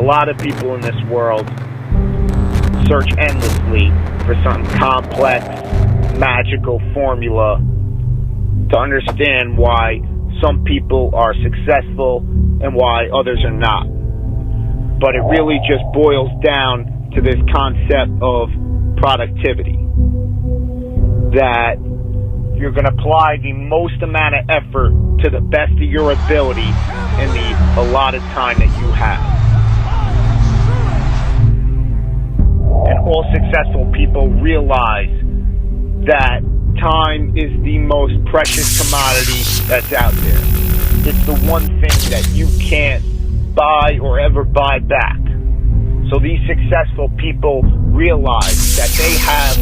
lot of people in this world search endlessly for some complex, magical formula to understand why some people are successful and why others are not. But it really just boils down to this concept of productivity. That you're going to apply the most amount of effort to the best of your ability in the allotted time that you have. And all successful people realize that time is the most precious commodity that's out there. It's the one thing that you can't buy or ever buy back. So these successful people realize that they have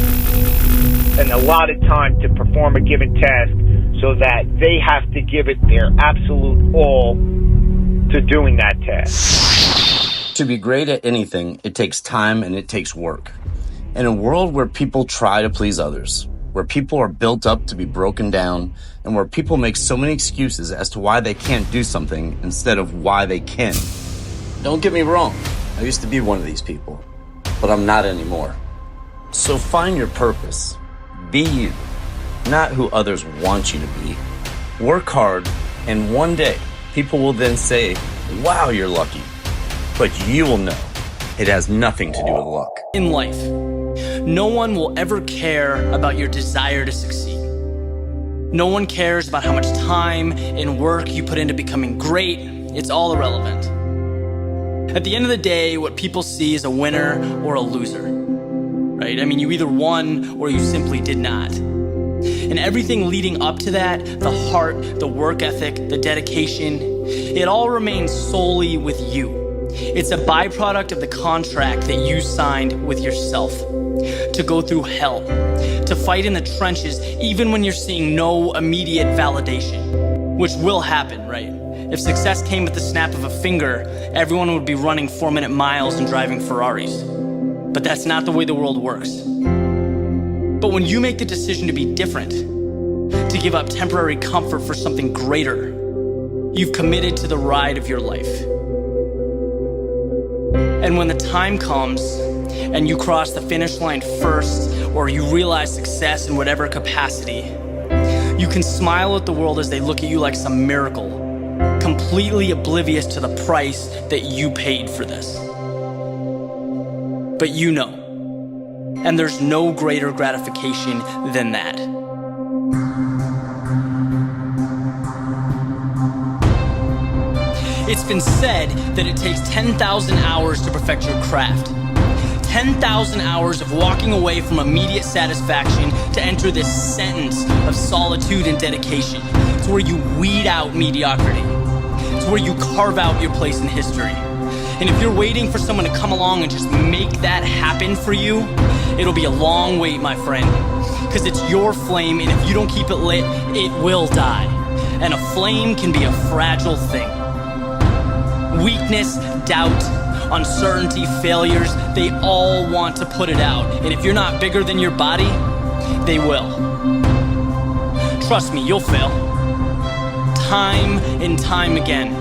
an allotted time to perform a given task, so that they have to give it their absolute all to doing that task. To be great at anything, it takes time and it takes work. In a world where people try to please others, where people are built up to be broken down, and where people make so many excuses as to why they can't do something instead of why they can. Don't get me wrong, I used to be one of these people, but I'm not anymore. So find your purpose. Be you, not who others want you to be. Work hard, and one day, people will then say, wow, you're lucky. But you will know it has nothing to do with luck. In life, no one will ever care about your desire to succeed. No one cares about how much time and work you put into becoming great. It's all irrelevant. At the end of the day, what people see is a winner or a loser, right? I mean, you either won or you simply did not. And everything leading up to that, the heart, the work ethic, the dedication, it all remains solely with you. It's a byproduct of the contract that you signed with yourself. To go through hell, to fight in the trenches even when you're seeing no immediate validation, which will happen, right? If success came with the snap of a finger, everyone would be running 4-minute miles and driving Ferraris. But that's not the way the world works. But when you make the decision to be different, to give up temporary comfort for something greater, you've committed to the ride of your life. And when the time comes and you cross the finish line first, or you realize success in whatever capacity, you can smile at the world as they look at you like some miracle, completely oblivious to the price that you paid for this. But you know, and there's no greater gratification than that. It's been said that it takes 10,000 hours to perfect your craft. 10,000 hours of walking away from immediate satisfaction to enter this sentence of solitude and dedication. It's where you weed out mediocrity. It's where you carve out your place in history. And if you're waiting for someone to come along and just make that happen for you, it'll be a long wait, my friend. Because it's your flame, and if you don't keep it lit, it will die. And a flame can be a fragile thing. Weakness, doubt, uncertainty, failures, they all want to put it out. And if you're not bigger than your body, they will. Trust me, you'll fail. Time and time again.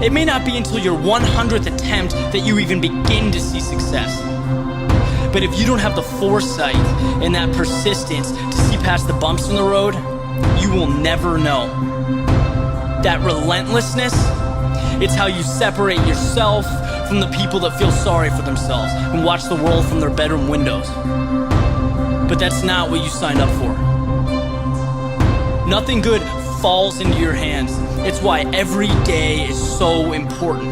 It may not be until your 100th attempt that you even begin to see success. But if you don't have the foresight and that persistence to see past the bumps in the road, you will never know. That relentlessness, it's how you separate yourself from the people that feel sorry for themselves and watch the world from their bedroom windows. But that's not what you signed up for. Nothing good falls into your hands. It's why every day is so important.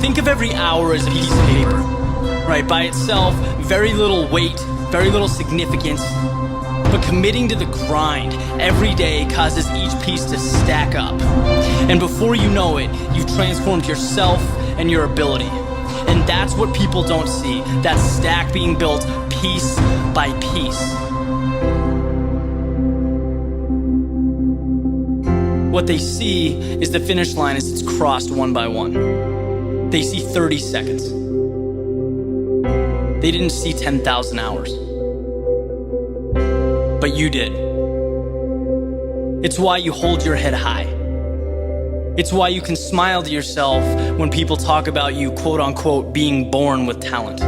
Think of every hour as a piece of paper, right? By itself, very little weight, very little significance. But committing to the grind every day causes each piece to stack up. And before you know it, you've transformed yourself and your ability. And that's what people don't see, that stack being built piece by piece. What they see is the finish line as it's crossed one by one. They see 30 seconds. They didn't see 10,000 hours. But you did. It's why you hold your head high. It's why you can smile to yourself when people talk about you, quote unquote, being born with talent.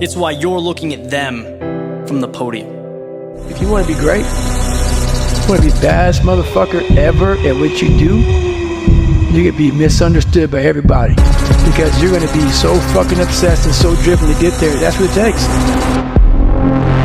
It's why you're looking at them from the podium. If you want to be great, you want to be the baddest motherfucker ever at what you do, you're going to be misunderstood by everybody because you're going to be so fucking obsessed and so driven to get there. That's what it takes.